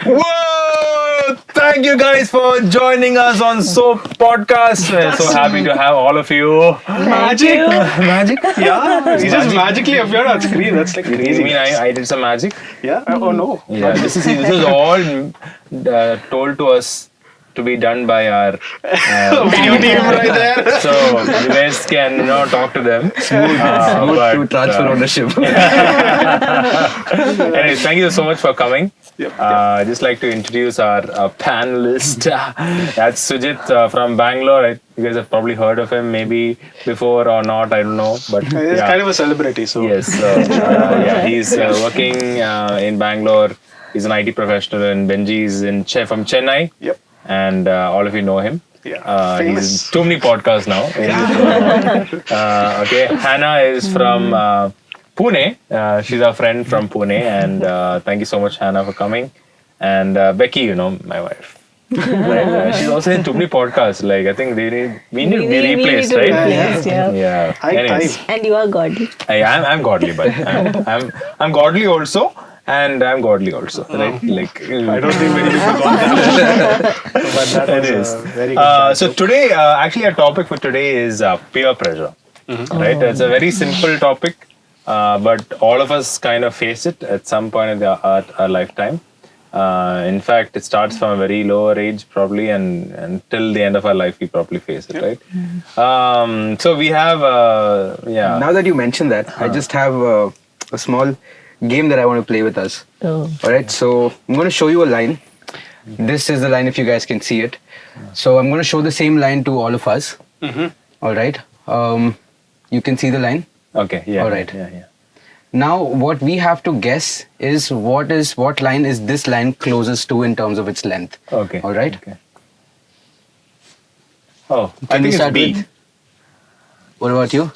Whoa! Thank you guys for joining us on Soap Podcast. We're so happy to have all of you. Magic. Magic? Yeah, he just magically appeared on screen. That's like You crazy. mean I did some magic? Yeah. Oh no. Yeah, this is all told to us to be done by our Video team right there. so you guys can talk to them. Smooth to transfer ownership. Anyways, thank you so much for coming. Yep. I'd just like to introduce our panelist. That's Sujit from Bangalore. You guys have probably heard of him maybe before or not, I don't know. But He's kind of a celebrity, so. yes, he's working in Bangalore. He's an IT professional, and Benji's from Chennai. Yep. And all of you know him. Yeah. Famous. He's too many podcasts now. Okay, Hannah is from Pune. She's our friend from Pune, and thank you so much, Hannah, for coming. And Becky, my wife. Right? She's also in too many podcasts. Like I think we need to be replaced, need to right? replace, yeah. High Anyways, time. And you are godly. I'm godly, but I'm godly also. And I'm godly also, right? Like I don't think many people got that. But that was very good. so today, actually, our topic for today is peer pressure. Right? It's a very simple topic, but all of us kind of face it at some point in our lifetime. In fact, it starts from a very lower age, probably, and until the end of our life, we probably face it, right? So we have, Now that you mention that, I just have a small game that I want to play with us. Oh. Alright, so I'm going to show you a line. This is the line if you guys can see it. So I'm going to show the same line to all of us. Alright, you can see the line. Okay, yeah. All right. Yeah. Now what we have to guess is what line is this line closest to in terms of its length. Okay. Alright. Okay. Oh, I Can we think it's start B. with- What about you?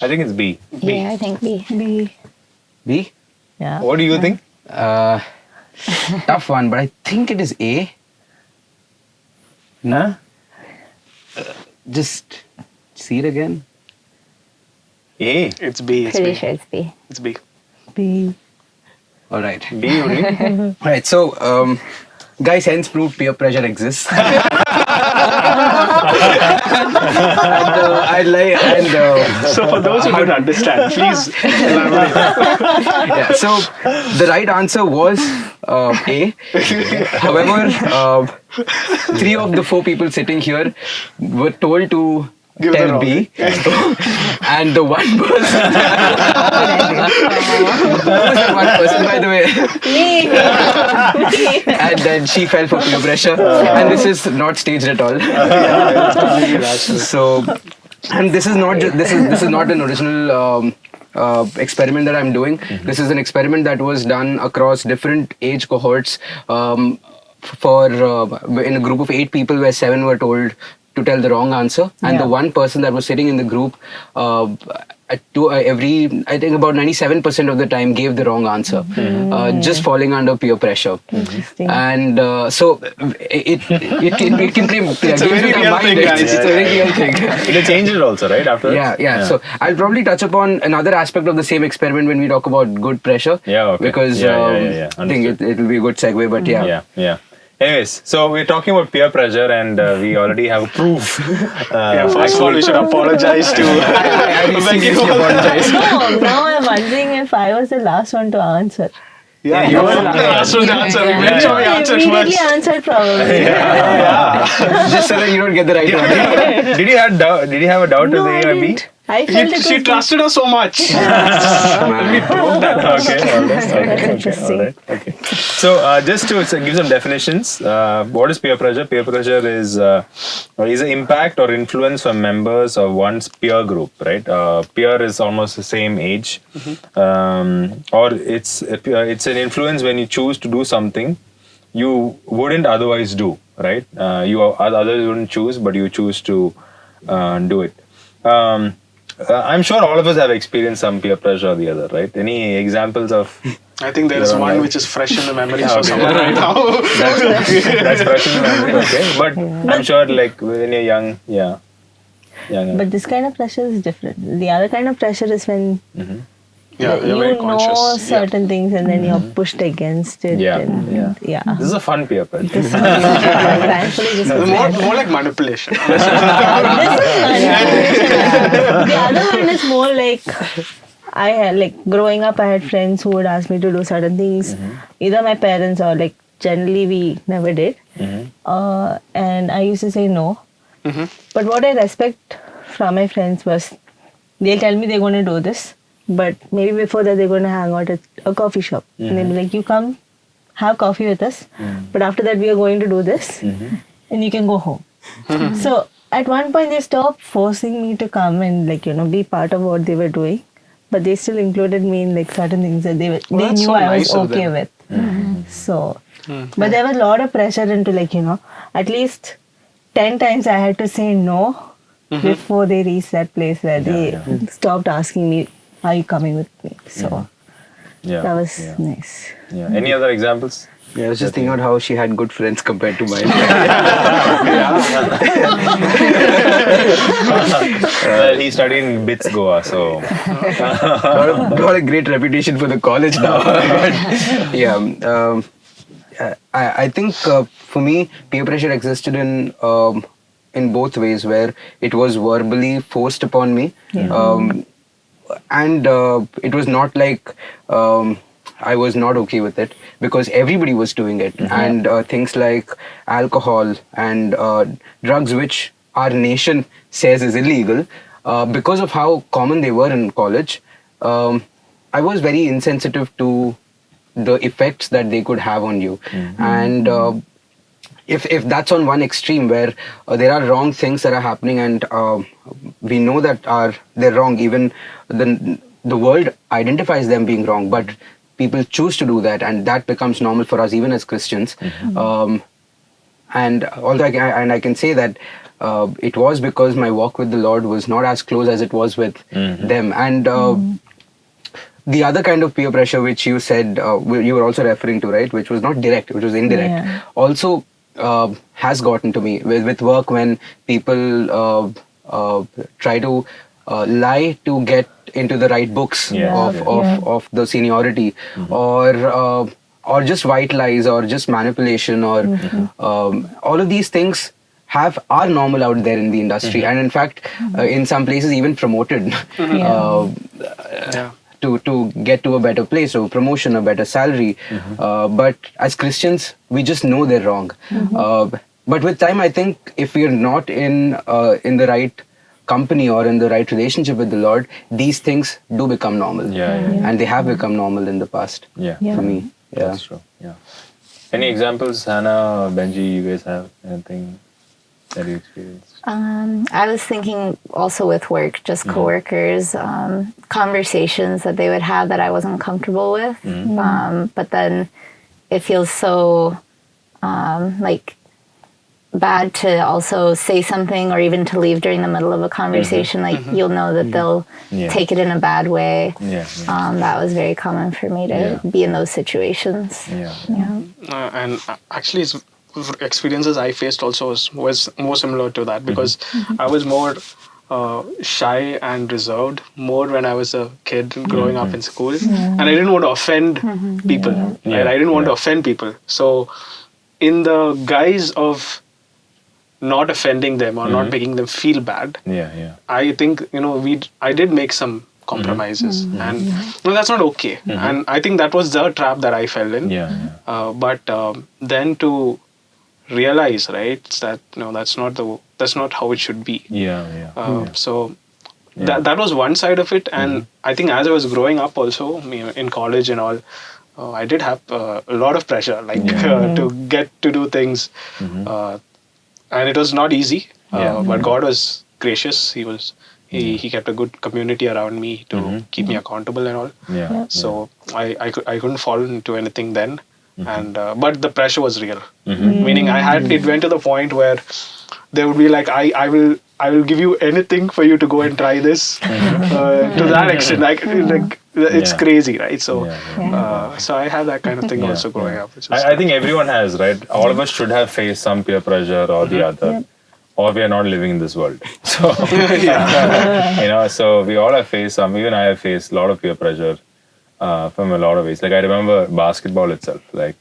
I think it's B. Yeah, I think B. B? Yeah. What do you think? Tough one, but I think it is A. Huh? Just see it again. A. It's B. It's Pretty B. sure it's B. It's B. B. All right. B only. All right. So, guys, hence proved peer pressure exists. So for those who don't understand, please elaborate. Yeah, so the right answer was A. However, 3 of the 4 people sitting here were told to Give the tell wrong. B, and the one person, who was that one person, by the way? Me. And then she fell for peer pressure, and this is not staged at all. So, and this is not this is not an original experiment that I'm doing. This is an experiment that was done across different age cohorts for in a group of 8 people, where 7 were told to tell the wrong answer, and the one person that was sitting in the group I think about 97% of the time gave the wrong answer, just falling under peer pressure. Interesting. And so it can play It's a games very with our real mind. thing, guys. It's a very real thing. They changed it also, right? After that? Yeah. So I'll probably touch upon another aspect of the same experiment when we talk about good pressure. Yeah, okay. Because Yeah. I think it'll be a good segue. But Yeah. Anyways, so we're talking about peer pressure, and we already have proof. First of all, we should apologize to I seriously apologize. No, now I'm wondering if I was the last one to answer. Yeah, you were the last one to answer. We made sure we I answered immediately first. answered probably. Just so that you don't get the right one. Did you have doubt? Did you have a doubt No, with I A or B? didn't. I felt it was She trusted us so much. Okay. All right. Okay. So just to give some definitions, what is peer pressure? Peer pressure is an impact or influence from members of one's peer group, right? Peer is almost the same age, or it's an influence when you choose to do something you wouldn't otherwise do, right? Others wouldn't choose, but you choose to do it. I'm sure all of us have experienced some peer pressure or the other, right? Any examples of? I think there is one which is fresh in the memories for Okay. someone right now. That's fresh in the memory, okay. But I'm sure, like when you're young, young. But this kind of pressure is different. The other kind of pressure is when Yeah, you're very you know conscious. certain things and then you're pushed against it. Yeah, and, yeah. This is a fun peer pressure. This is thankfully this was More like manipulation. this is manipulation. The other one is more like I had like growing up. I had friends who would ask me to do certain things. Either my parents or like generally we never did, and I used to say no. But what I respect from my friends was they'll tell me they're going to do this, but maybe before that they're going to hang out at a coffee shop. And they'll be like, you come have coffee with us, but after that we are going to do this, and you can go home. So at one point they stopped forcing me to come and like be part of what they were doing, but they still included me in like certain things that they that's knew so I was nice of okay them. with. So, but there was a lot of pressure into like at least 10 times I had to say no before they reached that place where they stopped asking me, are you coming with me? So that was nice. Yeah. Any other examples? Yeah, I was just thinking about how she had good friends compared to mine. Well, he studied in BITS Goa, so got a great reputation for the college now. But, yeah, I think for me, peer pressure existed in both ways, where it was verbally forced upon me, and it was not like I was not okay with it, because everybody was doing it, and things like alcohol and drugs, which our nation says is illegal, because of how common they were in college, I was very insensitive to the effects that they could have on you. And if that's on one extreme, where there are wrong things that are happening, and we know that they're wrong, even the world identifies them being wrong, but people choose to do that, and that becomes normal for us even as Christians. And although I can say that it was because my walk with the Lord was not as close as it was with them. And the other kind of peer pressure, which you said, you were also referring to, right, which was not direct, which was indirect, also has gotten to me with work, when people try to lie to get into the right books of the seniority, or just white lies, or just manipulation, or all of these things are normal out there in the industry, and in fact in some places even promoted to get to a better place, or promotion, a better salary. But as Christians, we just know they're wrong. But with time, I think if we're not in the right company or in the right relationship with the Lord, these things do become normal. And they have become normal in the past. For me. That's true. Yeah. Any examples, Hannah, Benji, you guys have anything that you experienced? I was thinking also with work, just coworkers, conversations that they would have that I wasn't comfortable with. But then it feels so like bad to also say something, or even to leave during the middle of a conversation. Like you'll know that they'll take it in a bad way. That was very common for me to be in those situations. And actually, experiences I faced also was more similar to that, because I was more shy and reserved more when I was a kid growing up in school, and I didn't want to offend people. Right? I didn't want to offend people. So in the guise of not offending them or not making them feel bad, I think I did make some compromises, and that's not okay. And I think that was the trap that I fell in. But then to realize, right, that that's not how it should be. So that was one side of it. And I think as I was growing up also, in college and all, I did have a lot of pressure, like to get to do things, and it was not easy. But God was gracious. He kept a good community around me to keep me accountable and all. So I couldn't fall into anything then. And but the pressure was real, meaning it went to the point where they would be like, I will give you anything for you to go and try this, to that extent, like it's crazy, right? So so I had that kind of thing also growing up. I think everyone has, right? All of us should have faced some peer pressure or the other, or we are not living in this world. So, so we all have faced some, even I have faced a lot of peer pressure from a lot of ways. Like I remember basketball itself. Like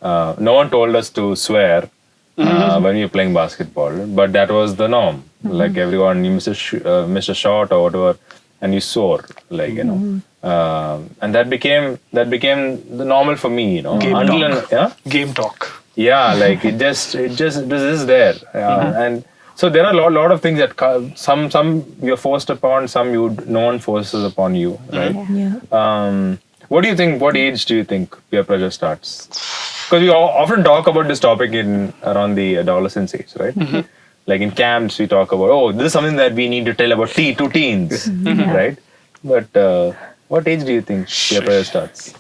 no one told us to swear when we were playing basketball, but that was the norm. Like everyone, you miss a shot or whatever, and you swore. Like and that became the normal for me. Game talk. Yeah, like it just is there, and so there are a lot of things that some you're forced upon, some no one forces upon you, right? What do you think? What age do you think peer pressure starts? Because we often talk about this topic around the adolescence age, right? Like in camps, we talk about this is something that we need to tell about to teens, right? But what age do you think peer pressure starts?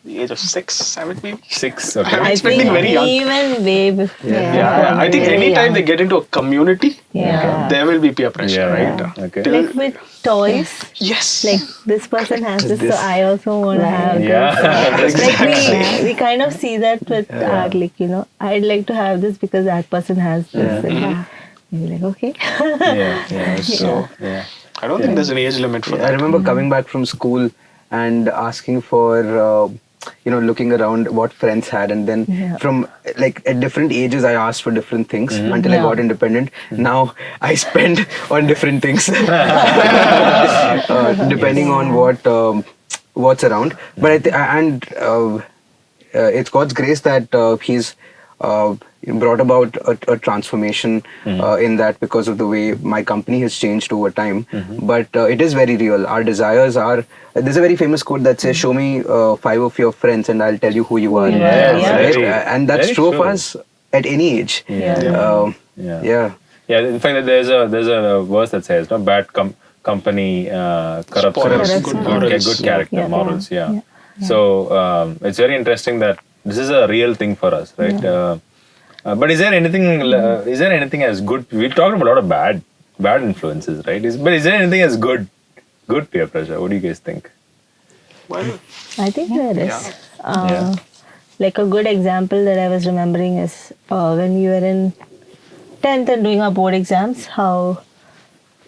The age of 6, 7 maybe. 6, okay. I'm I expecting think very young. even way before. Yeah, I think very anytime young. they get into a community, there will be peer pressure, right? Okay. Like with toys, Yes. like this person has this, so I also want to have this. Yeah. Like we kind of see that with art, like I'd like to have this because that person has this. And you're like, okay. So, yeah. I don't think there's an age limit for that. I remember coming back from school and asking for, looking around what friends had, and then from like at different ages, I asked for different things until I got independent. Now I spend on different things, depending on what's around. But it's God's grace that He's brought about a transformation in that because of the way my company has changed over time. But it is very real. Our desires are. There's a very famous quote that says, "Show me 5 of your friends, and I'll tell you who you are." Yes, And that's very true of true. us at any age. Yeah. In fact, there's a verse that says, "No bad company corrupts Spoils good character, morals." Yeah. So it's very interesting that this is a real thing for us, right? But is there anything as good? We talked about a lot of bad influences, right? But is there anything as good peer pressure? What do you guys think? Well, I think there is. Like a good example that I was remembering is when we were in 10th and doing our board exams, how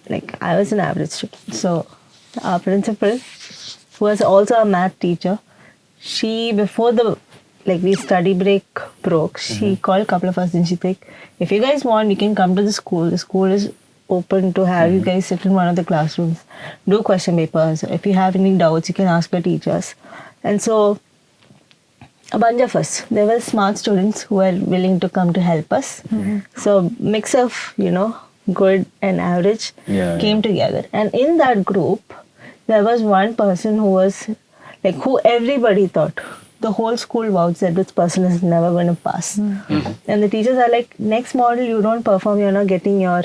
like I was an average student. So our principal, who was also a math teacher, she before the study break broke, she called a couple of us and she's like, if you guys want, you can come to the school. The school is open to have you guys sit in one of the classrooms, do question papers. If you have any doubts, you can ask your teachers. And so a bunch of us, there were smart students who were willing to come to help us. So mix of, good and average came together. And in that group, there was one person who was like, who everybody thought, the whole school vouched that this person is never going to pass. And the teachers are like, next model, you don't perform, you're not getting your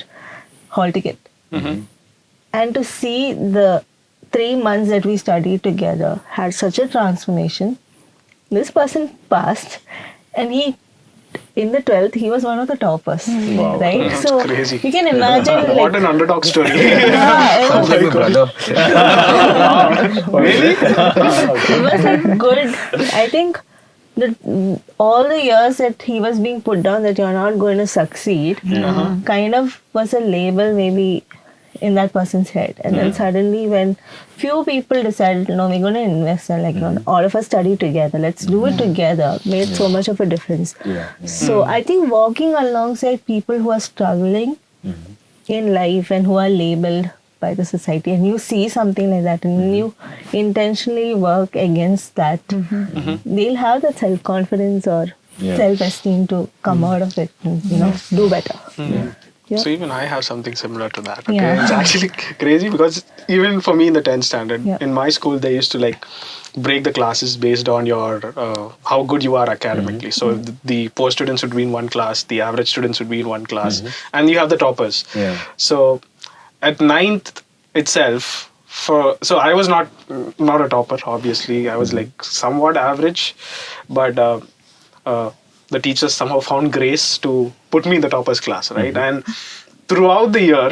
hall ticket. And to see the 3 months that we studied together had such a transformation. This person passed, and in the 12th, he was one of the toppers. Wow. Right? That's So crazy. you can imagine What an underdog story. it Sounds like my brother. Really? was like good. I think all the years that he was being put down that you're not going to succeed kind of was a label maybe in that person's head. And then suddenly when few people decided, we're going to invest and all of us study together, let's do it together, made so much of a difference. So I think walking alongside people who are struggling in life and who are labeled by the society, and you see something like that and you intentionally work against that, they'll have that self-confidence or self-esteem to come out of it and do better. So even I have something similar to that. Okay, it's actually crazy because even for me in the 10th standard, in my school they used to break the classes based on your how good you are academically. So the poor students would be in one class, the average students would be in one class, and you have the toppers. So at 9th itself, so I was not a topper. Obviously, I was somewhat average, but the teachers somehow found grace to put me in the toppers class, right? And throughout the year,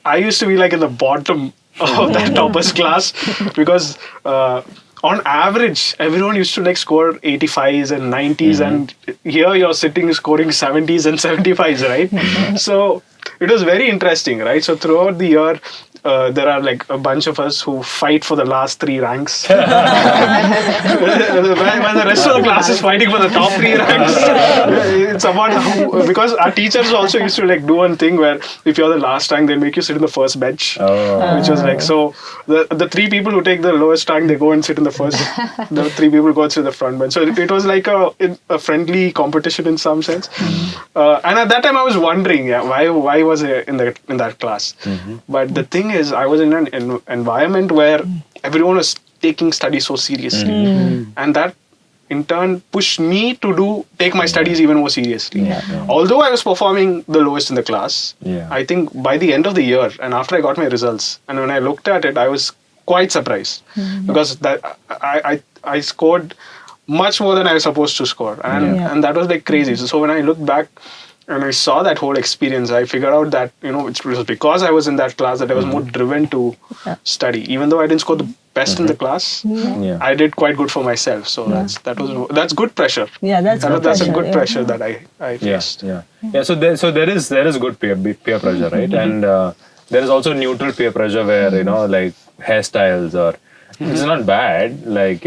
I used to be in the bottom of that toppers class because on average, everyone used to score 85s and 90s, and here you're sitting scoring 70s and 75s, right? So it was very interesting, right? So throughout the year, there are like a bunch of us who fight for the last 3 ranks. When the rest of the class is fighting for the top 3 ranks. It's about how, because our teachers also used to like do one thing where if you're the last rank, they'll make you sit in the first bench. Which was like, so the 3 people who take the lowest rank, they go and sit in the first. The 3 people go to the front bench. So it was like a friendly competition in some sense. And at that time, I was wondering, why was I in that class? But the thing is, I was in an environment where everyone was taking studies so seriously, and that in turn pushed me to take my studies even more seriously. Although I was performing the lowest in the class, I think by the end of the year and after I got my results, and when I looked at it, I was quite surprised because that I scored much more than I was supposed to score, and that was like crazy. So when I look back and I saw that whole experience, I figured out that it was because I was in that class that I was more driven to study. Even though I didn't score the best in the class, I did quite good for myself. So that's good pressure. Yeah, that's a good pressure that I faced. So there is good peer pressure, right? And there is also neutral peer pressure where like hairstyles or it's not bad, like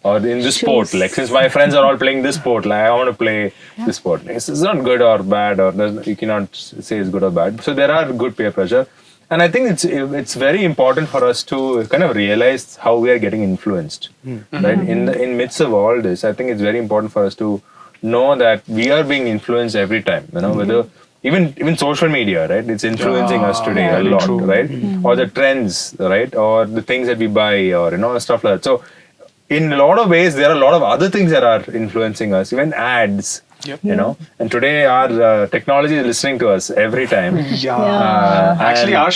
or in this sport, like since my friends are all playing this sport, like I want to play this sport. It's not good or bad, or you cannot say it's good or bad. So there are good peer pressure, and I think it's very important for us to kind of realize how we are getting influenced, right? In midst of all this, I think it's very important for us to know that we are being influenced every time. Whether even social media, right? It's influencing us today a lot, right? Or the trends, right? Or the things that we buy, or stuff like that. So in a lot of ways, there are a lot of other things that are influencing us, even ads, and today our technology is listening to us every time. Actually, our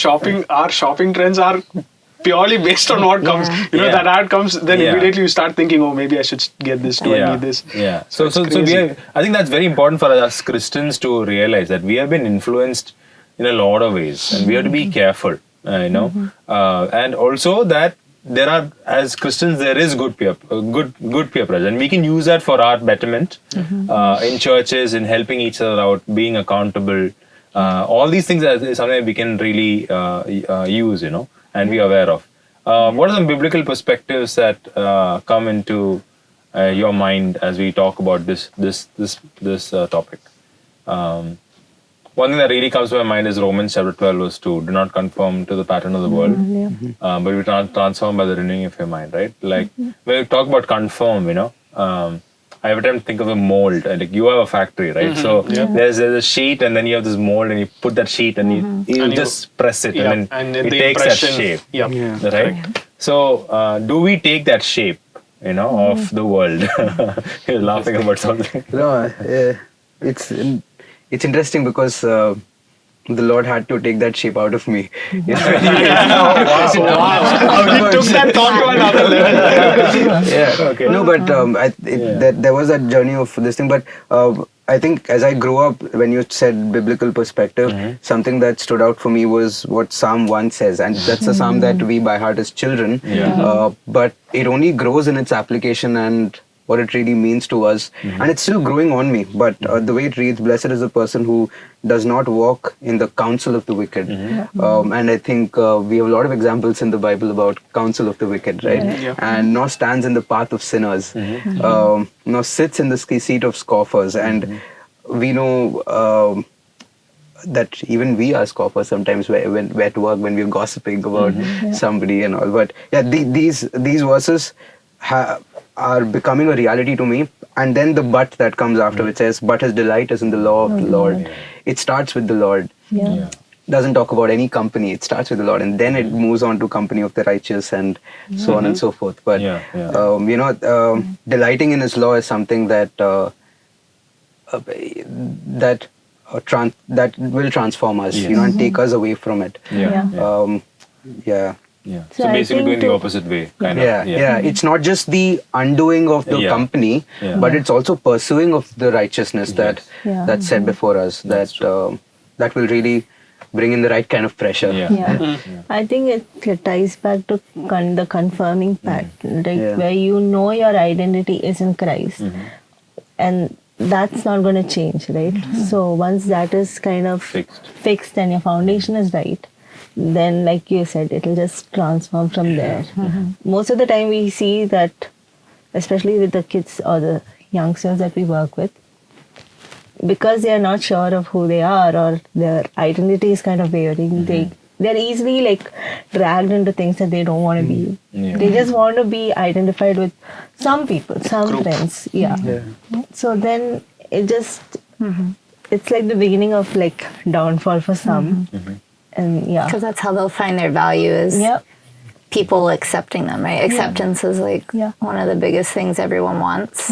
shopping trends are purely based on what comes. That ad comes, then immediately you start thinking, oh, maybe I should get this, I need this. So I think that's very important for us Christians to realize that we have been influenced in a lot of ways, and we have to be careful, and also that there are, as Christians, there is good peer pressure, and we can use that for our betterment in churches, in helping each other out, being accountable. All these things are something we can really use, and be aware of. What are some biblical perspectives that come into your mind as we talk about this topic? One thing that really comes to my mind is Romans chapter 12 verse 2. Do not conform to the pattern of the world, but be transformed by the renewing of your mind, right? Like when we talk about conform, I every time think of a mold. Like you have a factory, right? So there's a sheet, and then you have this mold, and you put that sheet, and you just press it, and then it takes that shape, right? So do we take that shape, of the world? You're laughing about something. No, it's interesting because the Lord had to take that shape out of me. Wow. He took that thought to another level. Okay. No, but there was that journey of this thing. But I think as I grew up, when you said biblical perspective, something that stood out for me was what Psalm 1 says. And that's a psalm that we by heart as children. But it only grows in its application and what it really means to us, and it's still growing on me. But the way it reads, "Blessed is the person who does not walk in the counsel of the wicked," and I think we have a lot of examples in the Bible about counsel of the wicked, right? And nor stands in the path of sinners, nor sits in the seat of scoffers, and we know. That even we are scoffers sometimes when we're at work, when we're gossiping about somebody and all. But these verses are becoming a reality to me. And then the but that comes after, which says, but his delight is in the law of the Lord. It starts with the Lord. Doesn't talk about any company. It starts with the Lord, and then it moves on to company of the righteous and so on and so forth. But delighting in his law is something that that will transform us, and take us away from it. So basically going the opposite way, kind of. It's not just the undoing of the company, but it's also pursuing of the righteousness that's set before us. That will really bring in the right kind of pressure. I think it ties back to the confirming part, where your identity is in Christ, and that's not going to change, right? So once that is kind of fixed and your foundation is right, then like you said, it'll just transform from there. Most of the time we see that, especially with the kids or the youngsters that we work with, because they are not sure of who they are or their identity is kind of varying, they're easily like dragged into things that they don't want to be. They just want to be identified with some people, some friends. Yeah. So then it just, it's like the beginning of like downfall for some. And yeah. Because that's how they'll find their value is people accepting them, right? Acceptance is like one of the biggest things everyone wants.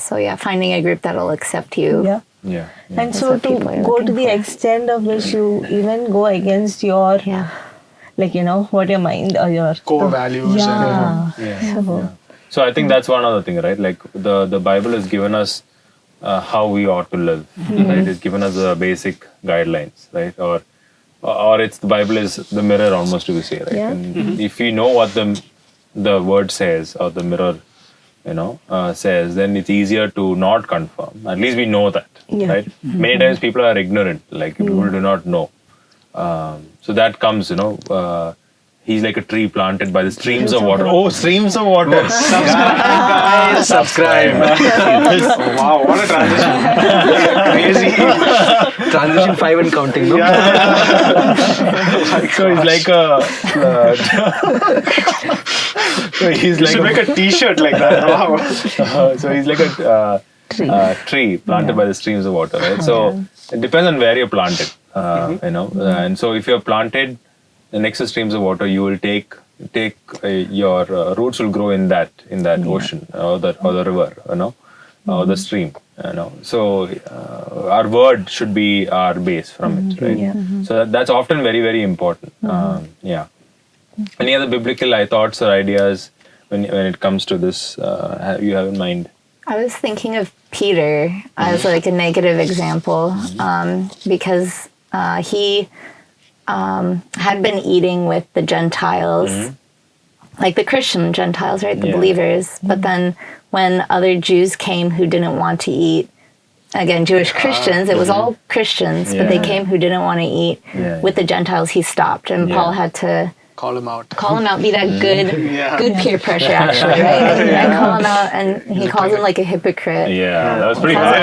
So yeah, finding a group that'll accept you. And so to go to the extent of which you even go against your, like, you know, what your mind or your core values. So I think that's one other thing, right? Like the Bible has given us how we ought to live, right? It's given us the basic guidelines, right? Or it's the Bible is the mirror almost, to say, right? And if we know what the word says or the mirror, you know, says, then it's easier to not conform. At least we know that, right? Many times people are ignorant, like people do not know. So that comes, you know, he's like a tree planted by the streams of water. Oh, streams of water! Subscribe! Subscribe! Wow, what a transition! Crazy. Transition 5 and counting, no? So he's like a. So he's You like should make a T-shirt like that. Wow. so he's like a tree planted by the streams of water, right? So it depends on where you're planted, you know. And so if you're planted next to streams of water, you will take your roots will grow in that ocean or the river, you know, or the stream, you know. So our word should be our base from it, right? So that's often very, very important. Any other biblical thoughts or ideas when it comes to this you have in mind? I was thinking of Peter as like a negative example because he had been eating with the Gentiles, like the Christian Gentiles, right? The believers. But then when other Jews came who didn't want to eat, again, Jewish Christians, it was all Christians, but they came who didn't want to eat with the Gentiles, he stopped. And Paul had to Call him out. Be that good peer pressure, actually, right? And call him out, and he calls him like a hypocrite. Yeah, that was pretty harsh.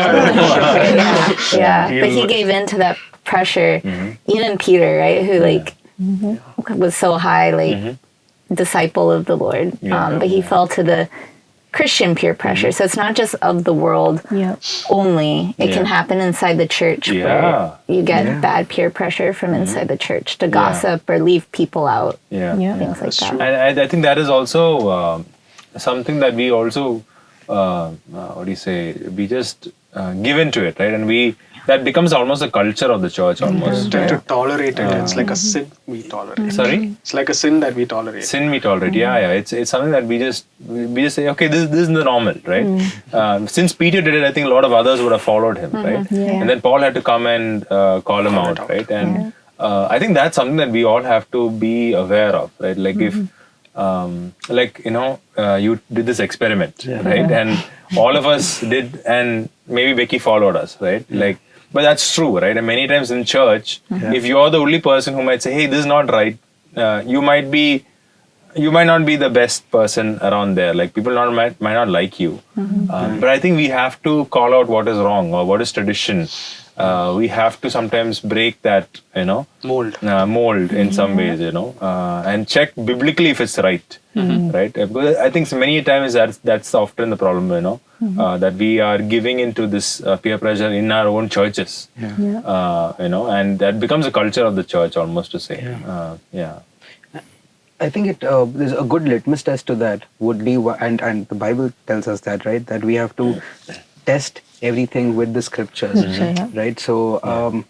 But he gave in to that pressure. Even Peter, right, who like was so high, like disciple of the Lord, but he fell to the Christian peer pressure. So it's not just of the world only. It can happen inside the church where you get bad peer pressure from inside the church to gossip or leave people out. Things like that. And I think that is also something that we also, what do you say, we just give into it, right? And that becomes almost a culture of the church almost. To tolerate it, it's like a sin we tolerate. Sorry? It's like a sin that we tolerate. Sin we tolerate, It's something that we just say, okay, this is the normal, right? Since Peter did it, I think a lot of others would have followed him, right? And then Paul had to come and call him out, right? And I think that's something that we all have to be aware of, right? Like if, like, you know, you did this experiment, right? And all of us did, and maybe Becky followed us, right? Like, but that's true, right? And many times in church, if you're the only person who might say, hey, this is not right, you might not be the best person around there. Like people might not like you. But I think we have to call out what is wrong or what is tradition. We have to sometimes break that, you know, mold in some ways, you know, and check biblically if it's right, right? Because I think many times that's often the problem, you know, that we are giving into this peer pressure in our own churches, you know, and that becomes a culture of the church almost to say, I think there's a good litmus test to that would be, and the Bible tells us that, right? That we have to test everything with the scriptures, right? So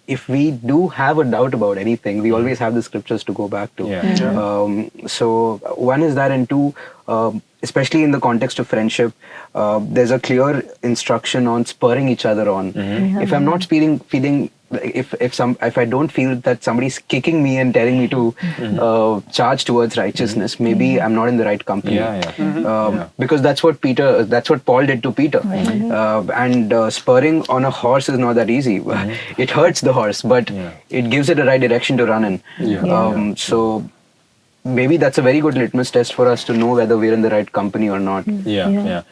if we do have a doubt about anything, we always have the scriptures to go back to. So one is that, and two, especially in the context of friendship, there's a clear instruction on spurring each other on. If I'm not feeling if I don't feel that somebody's kicking me and telling me to charge towards righteousness, maybe I'm not in the right company. Because that's what Paul did to Peter. And spurring on a horse is not that easy. It hurts the horse, but it gives it a right direction to run in. So maybe that's a very good litmus test for us to know whether we're in the right company or not. And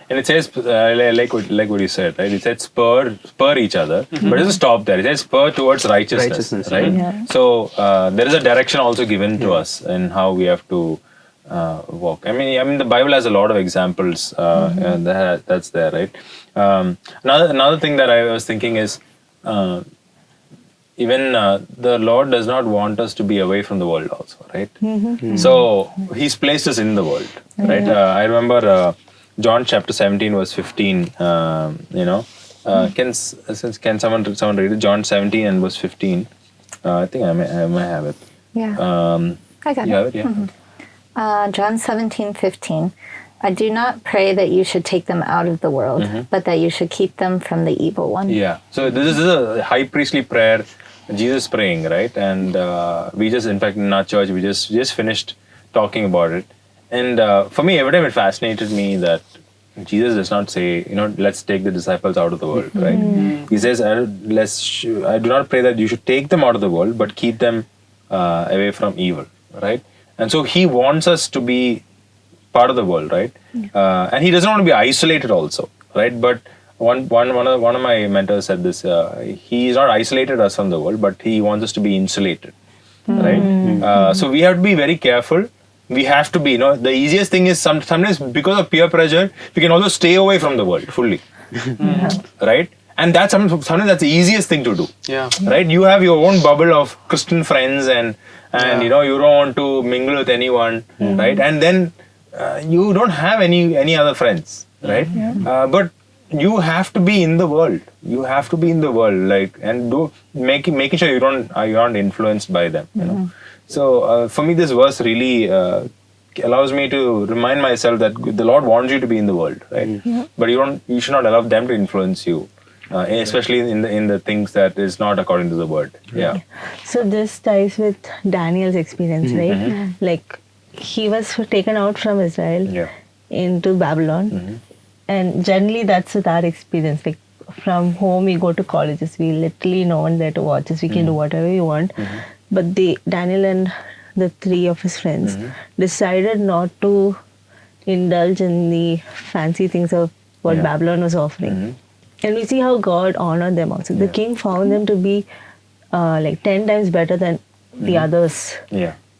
it says like what you said, right? It said spur each other, but it doesn't stop there. It says spur towards righteousness. Right? So there is a direction also given to us in how we have to walk. I mean the Bible has a lot of examples and that's there, right? Another thing that I was thinking is even the Lord does not want us to be away from the world also, right? So He's placed us in the world, right? I remember John chapter 17 verse 15. Can someone read it? John 17 and verse 15. I think I may have it. I got You it. have it, John 17:15. I do not pray that you should take them out of the world, but that you should keep them from the evil one. So this is a high priestly prayer, Jesus praying, right? And we just, in fact, in our church, we just finished talking about it. And for me, every time it fascinated me that Jesus does not say, let's take the disciples out of the world, right? He says, I do not pray that you should take them out of the world, but keep them away from evil, right? And so He wants us to be part of the world, right? And He doesn't want to be isolated also, right? But one of my mentors said this, He is not isolated us from the world, but He wants us to be insulated, right? So we have to be very careful. We have to be, the easiest thing is sometimes because of peer pressure, we can also stay away from the world fully, right? And that's sometimes that's the easiest thing to do, right? You have your own bubble of Christian friends and you don't want to mingle with anyone, right? And then you don't have any other friends, right? But you have to be in the world. You have to be in the world, and making sure you're not influenced by them. So for me, this verse really allows me to remind myself that the Lord wants you to be in the world, right? But you should not allow them to influence you, especially in the things that is not according to the word. So this ties with Daniel's experience, right? Like he was taken out from Israel into Babylon, and generally that's with our experience. Like from home, we go to colleges, we literally no one there to watch us. We can do whatever we want. But Daniel and the three of his friends decided not to indulge in the fancy things of what Babylon was offering. And we see how God honored them also. The king found them to be 10 times better than the others.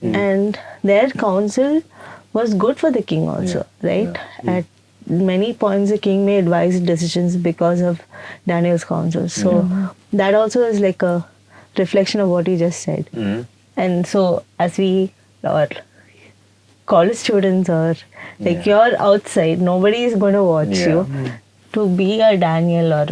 And their counsel was good for the king also, right? At many points, the king made wise decisions because of Daniel's counsel. So that also is like a reflection of what you just said. And so as we or college students or you're outside, nobody is going to watch you. To be a Daniel or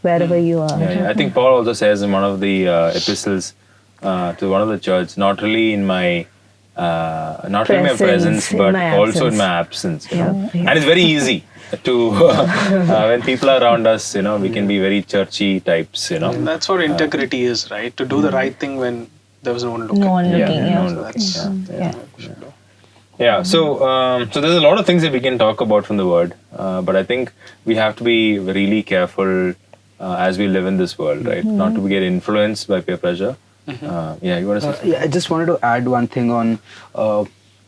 wherever you are. I think Paul also says in one of the epistles to one of the church, not really in my presence, but also in my absence. And it's very easy to when people are around us, we can be very churchy types. And that's what integrity is, right? To do the right thing when there was no one looking. No one looking. So there's a lot of things that we can talk about from the word, but I think we have to be really careful as we live in this world, right? Not to get influenced by peer pressure. You want to say? I just wanted to add one thing on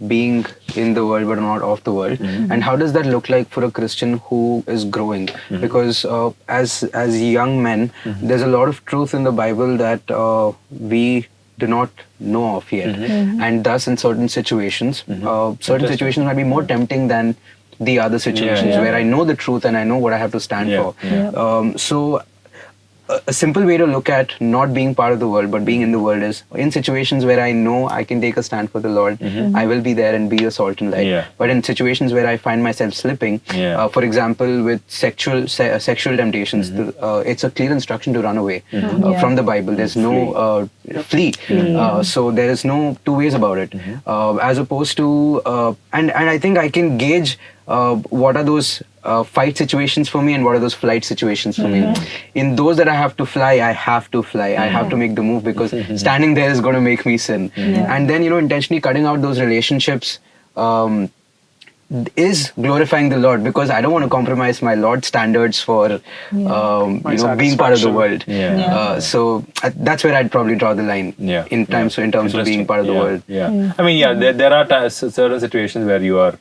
being in the world but not of the world, and how does that look like for a Christian who is growing? Because as young men, there's a lot of truth in the Bible that we do not know of yet, and thus in certain situations, situations might be more tempting than the other situations where I know the truth and I know what I have to stand for. So a simple way to look at not being part of the world but being in the world is in situations where I know I can take a stand for the Lord, I will be there and be a salt and light. Yeah. But in situations where I find myself slipping, for example, with sexual temptations, it's a clear instruction to run away from the Bible. There's no flee. So there is no two ways about it. As opposed to, and I think I can gauge what are those fight situations for me and what are those flight situations for me. In those that I have to fly, I have to fly. I have to make the move because standing there is going to make me sin. And then, intentionally cutting out those relationships is glorifying the Lord, because I don't want to compromise my Lord standards for being part of the world. So that's where I'd probably draw the line in terms of being part of the world. I mean, there are certain situations where you are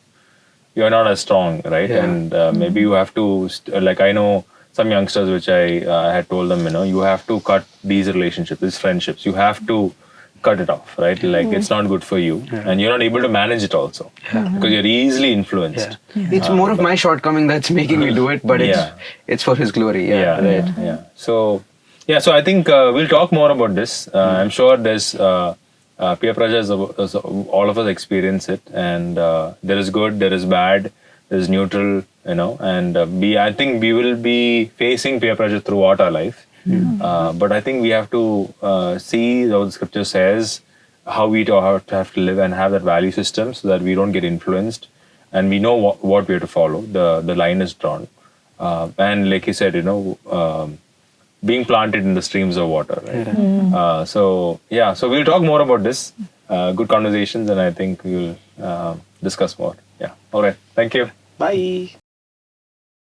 not as strong, right? And maybe you have to, like I know some youngsters which I had told them, you have to cut these relationships, these friendships. You have to cut it off, right? Like it's not good for you, and you're not able to manage it also because you're easily influenced. It's more of my shortcoming that's making me do it, but it's for His glory. So I think we'll talk more about this. I'm sure there's peer pressure is all of us experience it, and there is good, there is bad, there is neutral, and I think we will be facing peer pressure throughout our life. But I think we have to see how the scripture says how we have to live and have that value system so that we don't get influenced, and we know what we have to follow. The line is drawn, and like you said, being planted in the streams of water, right? So we'll talk more about this. Good conversations, and I think we'll discuss more. Yeah. All right. Thank you. Bye.